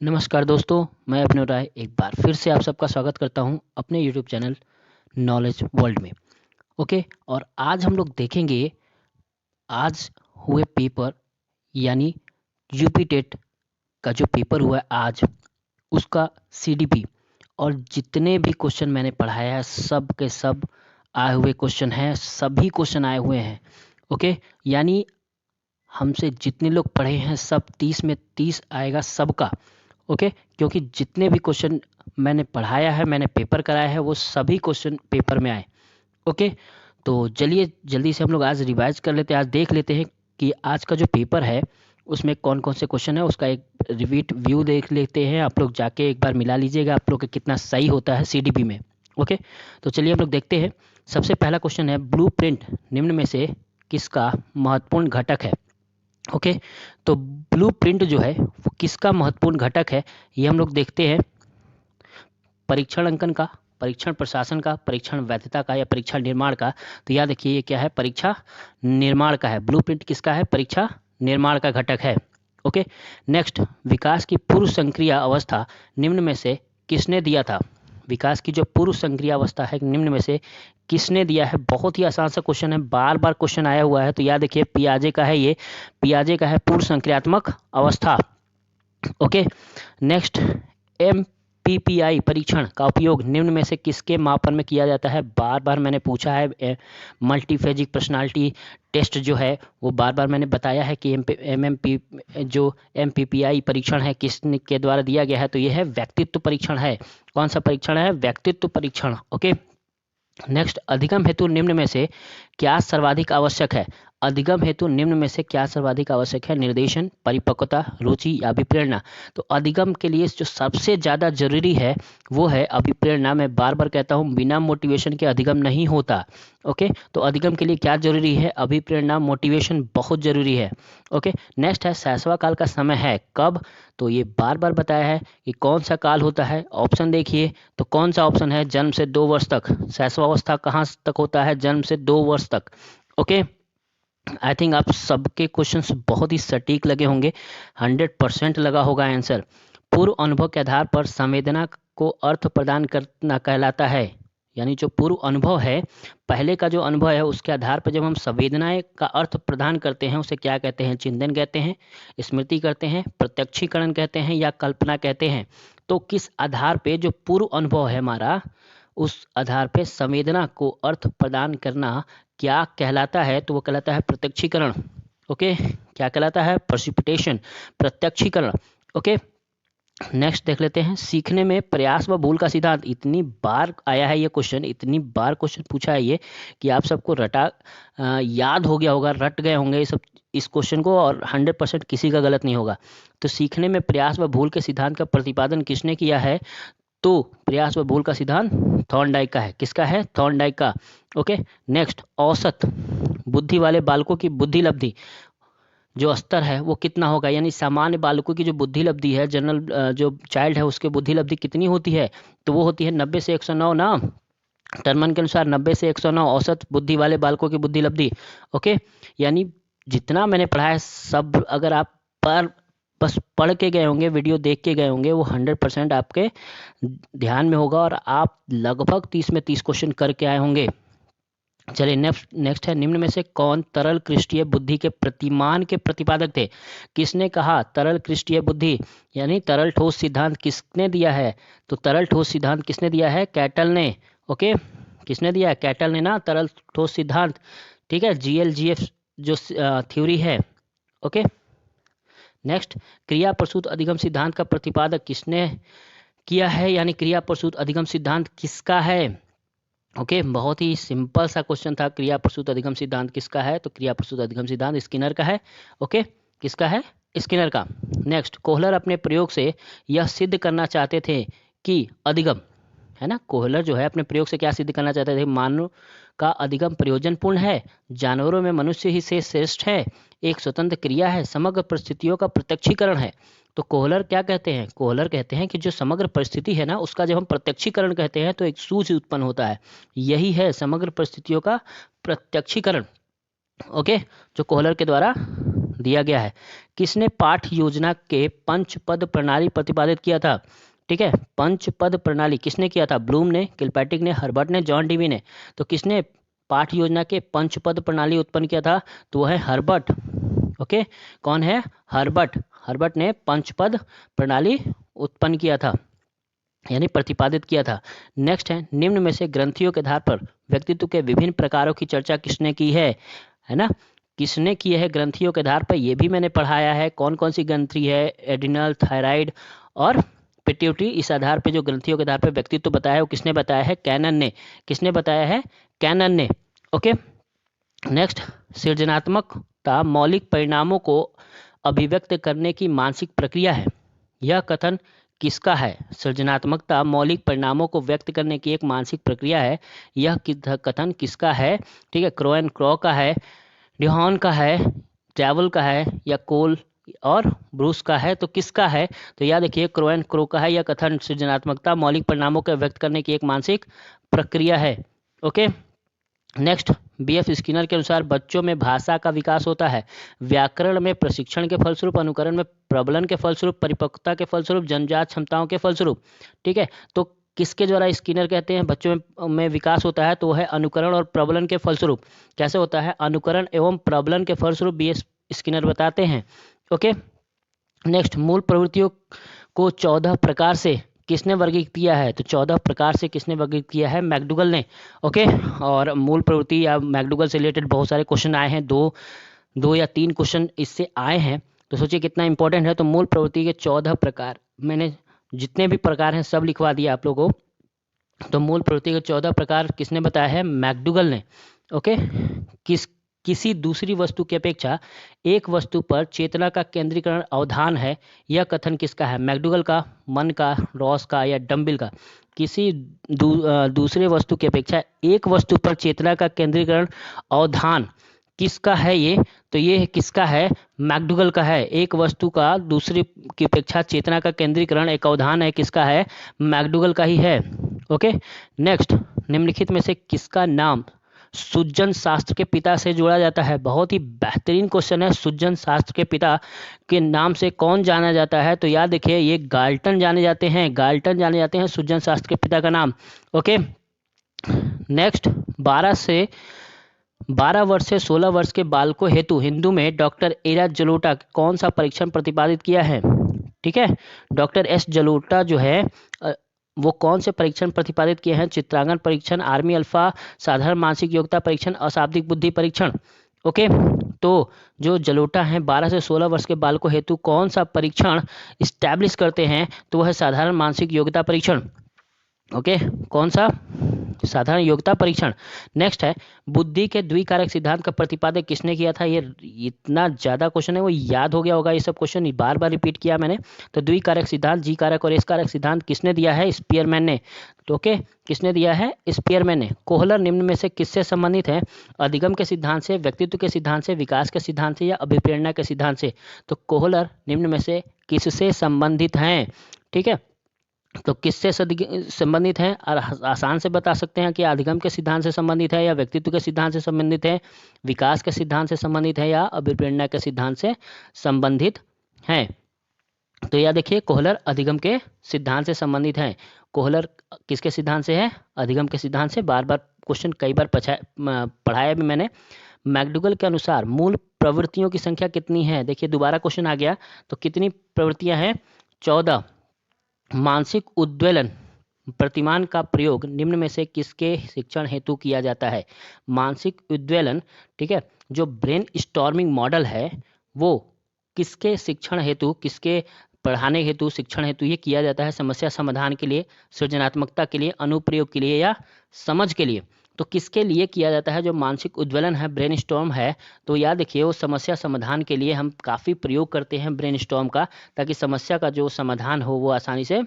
नमस्कार दोस्तों, मैं अपने राय एक बार फिर से आप सबका स्वागत करता हूं अपने यूट्यूब चैनल नॉलेज वर्ल्ड में। ओके। और आज हम लोग देखेंगे आज हुए पेपर यानी यूपी टेट का जो पेपर हुआ है आज, उसका सीडीपी और जितने भी क्वेश्चन मैंने पढ़ाया है सब के सब आए हुए क्वेश्चन हैं, सभी क्वेश्चन आए हुए हैं। ओके। यानी हमसे जितने लोग पढ़े हैं सब 30 में 30 आएगा सबका। ओके। क्योंकि जितने भी क्वेश्चन मैंने पढ़ाया है, मैंने पेपर कराया है, वो सभी क्वेश्चन पेपर में आए। ओके। तो चलिए जल्दी से हम लोग आज रिवाइज कर लेते हैं, आज देख लेते हैं कि आज का जो पेपर है उसमें कौन कौन से क्वेश्चन है, उसका एक रिवीट व्यू देख लेते हैं। आप लोग जाके एक बार मिला लीजिएगा आप लोग का कितना सही होता है सीडीपी में। ओके। तो चलिए हम लोग देखते हैं। सबसे पहला क्वेश्चन है, ब्लूप्रिंट निम्न में से किसका महत्वपूर्ण घटक है। ओके। तो ब्लूप्रिंट जो है वो किसका महत्वपूर्ण घटक है, ये हम लोग देखते हैं। परीक्षण अंकन का, परीक्षण प्रशासन का, परीक्षण वैधता का या परीक्षा निर्माण का। तो याद रखिए ये क्या है, परीक्षा निर्माण का है। ब्लूप्रिंट किसका है, परीक्षा निर्माण का घटक है। ओके। नेक्स्ट, विकास की पूर्व संक्रिया अवस्था निम्न में से किसने दिया था। विकास की जो पूर्व संक्रिया अवस्था है निम्न में से किसने दिया है। बहुत ही आसान सा क्वेश्चन है, बार बार क्वेश्चन आया हुआ है। तो याद रखिए पियाजे का है, ये पियाजे का है पूर्व संक्रियात्मक अवस्था। ओके। नेक्स्ट, एमपीपीआई परीक्षण का उपयोग निम्न में से किसके मापन में किया जाता है। बार बार मैंने पूछा है, मल्टीफेजिक पर्सनालिटी टेस्ट जो है वो बार बार मैंने बताया है कि एमएमपी जो एमपीपीआई परीक्षण है किस के द्वारा दिया गया है। तो यह है व्यक्तित्व परीक्षण है। कौन सा परीक्षण है, व्यक्तित्व परीक्षण। ओके। नेक्स्ट, अधिगम हेतु निम्न में से क्या सर्वाधिक आवश्यक है। अधिगम हेतु निम्न में से क्या सर्वाधिक आवश्यक है, निर्देशन, परिपक्वता, रुचि या अभिप्रेरणा। तो अधिगम के लिए जो सबसे ज़्यादा जरूरी है वो है अभिप्रेरणा। मैं बार बार कहता हूँ बिना मोटिवेशन के अधिगम नहीं होता। ओके। तो अधिगम के लिए क्या जरूरी है, अभिप्रेरणा, मोटिवेशन बहुत जरूरी है। ओके। नेक्स्ट है, शैशव काल का समय है कब। तो ये बार बार बताया है कि कौन सा काल होता है। ऑप्शन देखिए तो कौन सा ऑप्शन है, जन्म से 2 वर्ष तक। शैशवावस्था कहाँ तक होता है, जन्म से 2 वर्ष तक। ओके। आई थिंक आप सबके क्वेश्चंस बहुत ही सटीक लगे होंगे, 100% लगा होगा आंसर। पूर्व अनुभव के आधार पर संवेदना को अर्थ प्रदान करना कहलाता है। यानी जो पूर्व अनुभव है, पहले का जो अनुभव है उसके आधार पर जब हम संवेदनाएं का अर्थ प्रदान करते हैं उसे क्या कहते हैं, चिंतन कहते हैं, स्मृति कहते हैं, प्रत्यक्षीकरण कहते हैं या कल्पना कहते हैं। तो किस आधार पे जो पूर्व अनुभव है हमारा, उस आधार पे संवेदना को अर्थ प्रदान करना क्या कहलाता है, तो वो कहलाता है प्रत्यक्षीकरण। ओके। क्या कहलाता है, प्रेसिपिटेशन, प्रत्यक्षीकरण। ओके। नेक्स्ट देख लेते हैं, सीखने में प्रयास व भूल का सिद्धांत। इतनी बार आया है ये क्वेश्चन, इतनी बार क्वेश्चन पूछा है ये कि आप सबको याद हो गया होगा, रट गए होंगे ये सब इस क्वेश्चन को, और 100% किसी का गलत नहीं होगा। तो सीखने में प्रयास व भूल के सिद्धांत का प्रतिपादन किसने किया है, तो प्रयास व भूल का सिद्धांत थॉर्नडाइक का है। किसका है, थॉर्नडाइक का। ओके। नेक्स्ट, औसत बुद्धि वाले बालकों की बुद्धि लब्धि जो स्तर है वो कितना होगा। यानी सामान्य बालकों की जो बुद्धि लब्धि है, जनरल जो चाइल्ड है उसके बुद्धि लब्धि कितनी होती है, तो वो होती है 90 से 109 ना। टर्मन के अनुसार 90 से 109 औसत बुद्धि वाले बालकों की बुद्धि लब्धि। ओके। यानी जितना मैंने पढ़ा है सब, अगर आप पर बस पढ़ के गए होंगे, वीडियो देख के गए होंगे, वो 100% आपके ध्यान में होगा और आप लगभग 30 में 30 क्वेश्चन करके आए होंगे। चलिए नेक्स्ट है, निम्न में से कौन तरल क्रिस्टीय बुद्धि के प्रतिमान के प्रतिपादक थे। किसने कहा तरल क्रिस्टीय बुद्धि, यानी तरल ठोस सिद्धांत किसने दिया है, तो तरल ठोस सिद्धांत किसने दिया है, कैटल ने। ओके। किसने दिया है, कैटल ने ना, तरल ठोस सिद्धांत। ठीक है, जीएलजीएफ जो थ्योरी है। ओके। नेक्स्ट, क्रिया प्रसूत अधिगम सिद्धांत का प्रतिपादक किसने किया है, यानी क्रिया प्रसूत अधिगम सिद्धांत किसका है। ओके। बहुत ही सिंपल सा क्वेश्चन था, क्रिया प्रसूत अधिगम सिद्धांत किसका है, तो क्रिया प्रसूत अधिगम सिद्धांत स्किनर का है। ओके। किसका है, स्किनर का। नेक्स्ट, कोहलर अपने प्रयोग से यह सिद्ध करना चाहते थे कि अधिगम, है ना, कोहलर जो है अपने प्रयोग से क्या सिद्ध करना चाहते थे, मानव का अधिगम प्रयोजनपूर्ण है, जानवरों में मनुष्य ही से श्रेष्ठ है, एक स्वतंत्र क्रिया है, समग्र परिस्थितियों का प्रत्यक्षीकरण है। तो कोहलर क्या कहते हैं, कोहलर कहते हैं कि जो समग्र परिस्थिति है ना उसका जब हम प्रत्यक्षीकरण कहते हैं तो एक सूझ उत्पन्न होता है, यही है समग्र परिस्थितियों का प्रत्यक्षीकरण। ओके। जो कोहलर के द्वारा दिया गया है। किसने पाठ योजना के पंचपद प्रणाली प्रतिपादित किया था? ठीक है, पंचपद प्रणाली किसने किया था? ब्लूम ने, किलपैट्रिक ने, हर्बर्ट ने, जॉन डीवी ने। तो किसने पाठ योजना के पंचपद प्रणाली उत्पन्न किया था? तो वह है हर्बर्ट। ओके, कौन है? हर्बर्ट। हर्बर्ट ने पंचपद प्रणाली उत्पन्न किया था, यानी प्रतिपादित किया था। नेक्स्ट है, निम्न में से ग्रंथियों के आधार पर व्यक्तित्व के विभिन्न प्रकारों की चर्चा किसने की है ना? किसने की है ग्रंथियों के आधार पर? ये भी मैंने पढ़ाया है। कौन कौन सी ग्रंथि है? एड्रिनल, थायराइड और पिट्यूटरी। इस आधार पर जो ग्रंथियों के आधार पर व्यक्तित्व बताया है वो किसने बताया है? कैनन ने। किसने बताया है? कैनन ने। ओके, नेक्स्ट, सृजनात्मकता मौलिक परिणामों को अभिव्यक्त करने की मानसिक प्रक्रिया है। यह कथन किसका है? सृजनात्मकता मौलिक परिणामों को व्यक्त करने की एक मानसिक प्रक्रिया है। यह कथन किसका है? ठीक है, क्रो एंड क्रो का है, डिहॉन का है, ट्रैवल का है, या कोल और ब्रूस का है? तो किसका है? तो याद रखिए, क्रो एंड क्रो का है। यह कथन सृजनात्मकता मौलिक परिणामों को व्यक्त करने की एक मानसिक प्रक्रिया है। ओके, नेक्स्ट, बीएफ स्किनर के अनुसार बच्चों में भाषा का विकास होता है व्याकरण में प्रशिक्षण के फलस्वरूप, अनुकरण में प्रबलन के फलस्वरूप, परिपक्वता के फलस्वरूप, जन्मजात क्षमताओं के फलस्वरूप। ठीक है, तो किसके द्वारा स्किनर कहते हैं बच्चों में विकास होता है? तो वह है अनुकरण और प्रबलन के फलस्वरूप। कैसे होता है? अनुकरण एवं प्रबलन के फलस्वरूप बीएफ स्किनर बताते हैं। ओके, नेक्स्ट, मूल प्रवृत्तियों को 14 प्रकार से किसने वर्गीकृत किया है? तो 14 प्रकार से किसने वर्गीकृत किया है? मैकडूगल ने। ओके, और मूल प्रवृत्ति या मैकडूगल से रिलेटेड बहुत सारे क्वेश्चन आए हैं, दो या 3 क्वेश्चन इससे आए हैं, तो सोचिए कितना इंपॉर्टेंट है। तो मूल प्रवृत्ति के 14 प्रकार, मैंने जितने भी प्रकार हैं सब लिखवा दिया आप लोगों को। तो मूल प्रवृत्ति के 14 प्रकार किसने बताया है? मैकडूगल ने। ओके, किसी दूसरी वस्तु की अपेक्षा एक वस्तु पर चेतना का केंद्रीकरण अवधान है। यह कथन किसका है? मैकडूगल का, मन का, रॉस का, या डम्बिल का? किसी दूसरे वस्तु की अपेक्षा एक वस्तु पर चेतना का केंद्रीकरण अवधान किसका है ये? तो ये किसका है? मैकडूगल का है। एक वस्तु का दूसरी की अपेक्षा चेतना का केंद्रीकरण एक अवधान है, किसका है? मैकडूगल का ही है। ओके, नेक्स्ट, निम्नलिखित में से किसका नाम सुजन शास्त्र के पिता से जोड़ा जाता है? बहुत ही बेहतरीन क्वेश्चन है। सुजन शास्त्र के पिता के नाम से कौन जाना जाता है? तो याद रखिए, ये गाल्टन जाने जाते हैं। गाल्टन जाने जाते हैं सुजन शास्त्र के पिता का नाम। ओके, नेक्स्ट, 12 वर्ष से 16 वर्ष के बालकों हेतु हिंदू में डॉक्टर एरा जलोटा कौन सा परीक्षण प्रतिपादित किया है? ठीक है, डॉक्टर एस जलोटा जो है वो कौन से परीक्षण प्रतिपादित किए हैं? चित्रांकन परीक्षण, आर्मी अल्फा, साधारण मानसिक योग्यता परीक्षण, अशाब्दिक बुद्धि परीक्षण। ओके, तो जो जलोटा हैं 12 से 16 वर्ष के बालकों हेतु कौन सा परीक्षण इस्टेब्लिश करते हैं? तो वह है साधारण मानसिक योग्यता परीक्षण। ओके, कौन सा? साधारण योग्यता परीक्षण। नेक्स्ट है, बुद्धि के द्विकारक सिद्धांत का प्रतिपादन किसने किया था? ये इतना ज़्यादा क्वेश्चन है, वो याद हो गया होगा। ये सब क्वेश्चन बार बार रिपीट किया मैंने। तो द्विकारक सिद्धांत, जी कारक और एस कारक सिद्धांत किसने दिया है? स्पीयरमैन ने। तो ओके, किसने दिया है? स्पीयरमैन ने। कोहलर निम्न में से किससे संबंधित है? अधिगम के सिद्धांत से, व्यक्तित्व के सिद्धांत से, विकास के सिद्धांत से, या अभिप्रेरणा के सिद्धांत से? तो कोहलर निम्न में से किससे संबंधित हैं? ठीक है, तो किससे संबंधित हैं? और आसान से बता सकते हैं कि अधिगम के सिद्धांत से संबंधित है, या व्यक्तित्व के सिद्धांत से संबंधित है, विकास के सिद्धांत से संबंधित है, या अभिप्रेरणा के सिद्धांत से संबंधित हैं। तो यह देखिए, कोहलर अधिगम के सिद्धांत से संबंधित हैं। कोहलर किसके सिद्धांत से है? अधिगम के सिद्धांत से। बार बार क्वेश्चन कई बार पढ़ाया भी मैंने। मैकडूगल के अनुसार मूल प्रवृत्तियों की संख्या कितनी है? देखिए, दोबारा क्वेश्चन आ गया। तो कितनी प्रवृत्तियां हैं? 14। मानसिक उद्वेलन प्रतिमान का प्रयोग निम्न में से किसके शिक्षण हेतु किया जाता है? मानसिक उद्वेलन, ठीक है, जो ब्रेन स्टॉर्मिंग मॉडल है वो किसके शिक्षण हेतु, किसके पढ़ाने हेतु, शिक्षण हेतु ये किया जाता है? समस्या समाधान के लिए, सृजनात्मकता के लिए, अनुप्रयोग के लिए, या समझ के लिए? तो किसके लिए किया जाता है? जो मानसिक उद्वेलन है, ब्रेन स्टॉर्म है, तो याद देखिए वो समस्या समाधान के लिए हम काफ़ी प्रयोग करते हैं ब्रेन स्टॉर्म का, ताकि समस्या का जो समाधान हो वो आसानी से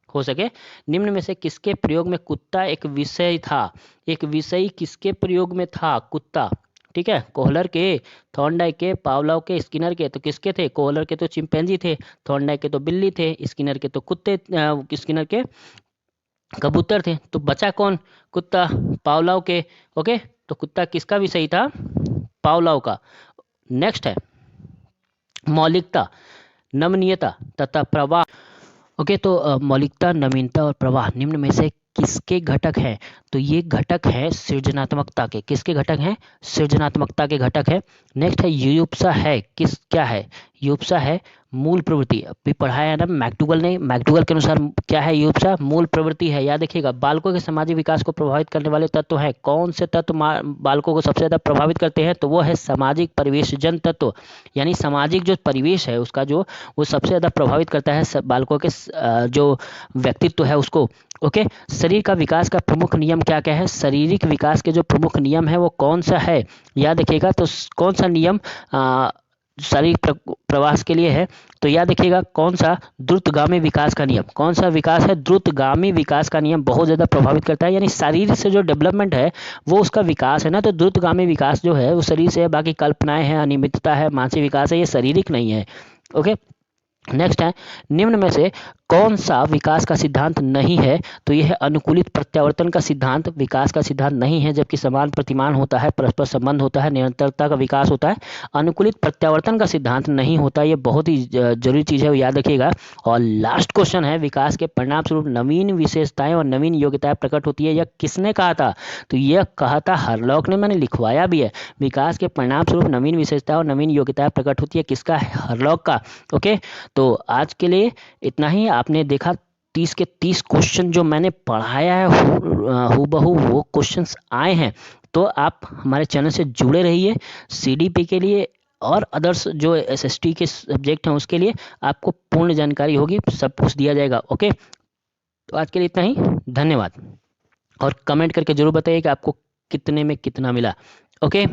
हो सके। निम्न में से किसके प्रयोग में कुत्ता एक विषय था? एक विषय किसके प्रयोग में था? कुत्ता। ठीक है, कोहलर के, थॉर्नडाइक के, पावलोव के, स्किनर के? तो किसके थे? कोहलर के तो चिंपैंजी थे, थॉर्नडाइक के तो बिल्ली थे, स्किनर के तो कुत्ते, स्किनर के कबूतर थे। तो बचा कौन? कुत्ता, पावलोव के। ओके, तो कुत्ता किसका विषय था? पावलोव का। नेक्स्ट है, मौलिकता, नमनीयता तथा प्रवाह। ओके, तो मौलिकता, नवीनता और प्रवाह निम्न में से किसके घटक हैं? तो ये घटक हैं सृजनात्मकता के। किसके घटक हैं? सृजनात्मकता के घटक है। नेक्स्ट है युयुप्सा है क्या है? युयुप्सा है मूल प्रवृत्ति। अभी पढ़ाया है ना मैक्डुगल ने, मैक्डुगल के अनुसार क्या है युयुप्सा? मूल प्रवृत्ति है। याद रखिएगा, बालकों के सामाजिक विकास को प्रभावित करने वाले तत्व हैं। कौन से तत्व बालकों को सबसे ज्यादा प्रभावित करते हैं? तो वो है सामाजिक परिवेशजन तत्व, यानी सामाजिक जो परिवेश है उसका जो वो सबसे ज़्यादा प्रभावित करता है बालकों के जो व्यक्तित्व है उसको। ओके, शरीर का विकास का प्रमुख नियम क्या क्या है? शारीरिक विकास के जो प्रमुख नियम है वो कौन सा है? याद रखिएगा, तो कौन सा नियम शारीरिक प्रवास के लिए है? तो याद रखिएगा कौन सा? द्रुतगामी विकास का नियम। कौन सा विकास है? द्रुतगामी विकास का नियम बहुत ज़्यादा प्रभावित करता है, यानी शरीर से जो डेवलपमेंट है वो उसका विकास है ना, तो द्रुतगामी विकास जो है वो शरीर से है। बाकी कल्पनाएं हैं, अनियमितता है, मानसिक विकास है, ये शारीरिक नहीं है। ओके, नेक्स्ट है निम्न में से कौन सा विकास का सिद्धांत नहीं है? तो यह है अनुकूलित प्रत्यावर्तन का सिद्धांत विकास का सिद्धांत नहीं है, जबकि समान प्रतिमान होता है, परस्पर संबंध होता है, निरंतरता का विकास होता है। अनुकूलित प्रत्यावर्तन का सिद्धांत नहीं होता, ये बहुत ही जरूरी चीज है, वो याद रखिएगा। और लास्ट क्वेश्चन है, विकास के परिणाम स्वरूप नवीन विशेषताएं और नवीन योग्यताएं प्रकट होती है, यह किसने कहा था? तो यह कहा था हरलॉक ने, मैंने लिखवाया भी है। विकास के परिणाम स्वरूप नवीन विशेषताएं और नवीन योग्यताएं प्रकट होती है, किसका? हरलॉक का। ओके, तो आज के लिए इतना ही। आपने देखा 30 के 30 क्वेश्चन जो मैंने पढ़ाया है हूबहू वो क्वेश्चंस आए हैं। तो आप हमारे चैनल से जुड़े रहिए। सीडीपी के लिए और अदर्स जो एसएसटी के सब्जेक्ट हैं उसके लिए आपको पूर्ण जानकारी होगी, सब कुछ दिया जाएगा। ओके, तो आज के लिए इतना ही, धन्यवाद। और कमेंट करके जरूर बताइए कि आपको कितने में कितना मिला। ओके।